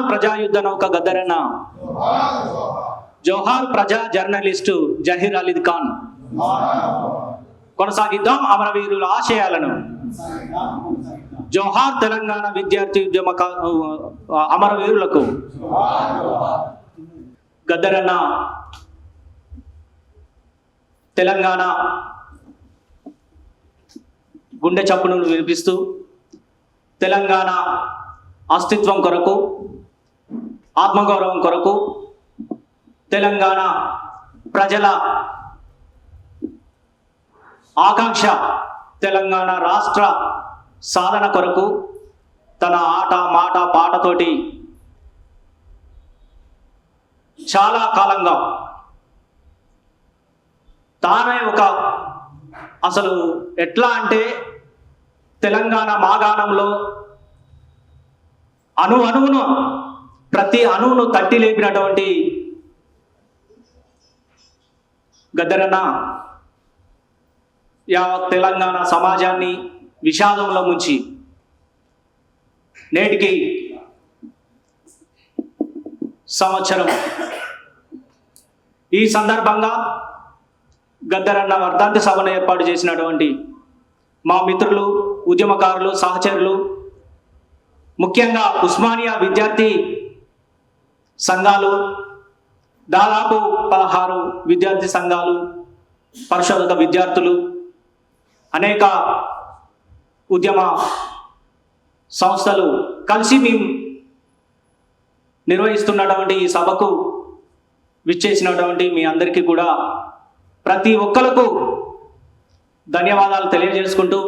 ప్రజాయుద్ధ నౌక గద్దరన్న. జోహార్ ప్రజా జర్నలిస్టు జహీర్ అలీ ఖాన్. కొనసాగిద్దాం అమరవీరుల ఆశయాలను. జోహార్ తెలంగాణ విద్యార్థి ఉద్యమ అమరవీరులకు. గద్దరన్న తెలంగాణ గుండె చప్పును వినిపిస్తూ తెలంగాణ అస్తిత్వం కొరకు, ఆత్మగౌరవం కొరకు, తెలంగాణ ప్రజల ఆకాంక్ష తెలంగాణ రాష్ట్ర సాధన కొరకు తన ఆట మాట పాటతోటి చాలా కాలంగా తానే ఒక అసలు ఎట్లా అంటే తెలంగాణ మాగాణంలో అణువును ప్రతి అణువును తట్టి లేపినటువంటి గద్దరన్న యావత్ తెలంగాణ సమాజాన్ని విషాదంలో ముంచి నేటికి సంవత్సరం. ఈ సందర్భంగా గద్దరన్న వర్ధంతి సభను ఏర్పాటు చేసినటువంటి మా మిత్రులు, ఉద్యమకారులు, సహచరులు, ముఖ్యంగా ఉస్మానియా విద్యార్థి సంఘాలు, దాదాపు 16 విద్యార్థి సంఘాలు, పరిశోధక విద్యార్థులు, అనేక ఉద్యమ సంస్థలు కలిసి మేము నిర్వహిస్తున్నటువంటి ఈ సభకు విచ్చేసినటువంటి మీ అందరికీ కూడా ప్రతి ఒక్కరికి ధన్యవాదాలు తెలియజేసుకుంటూ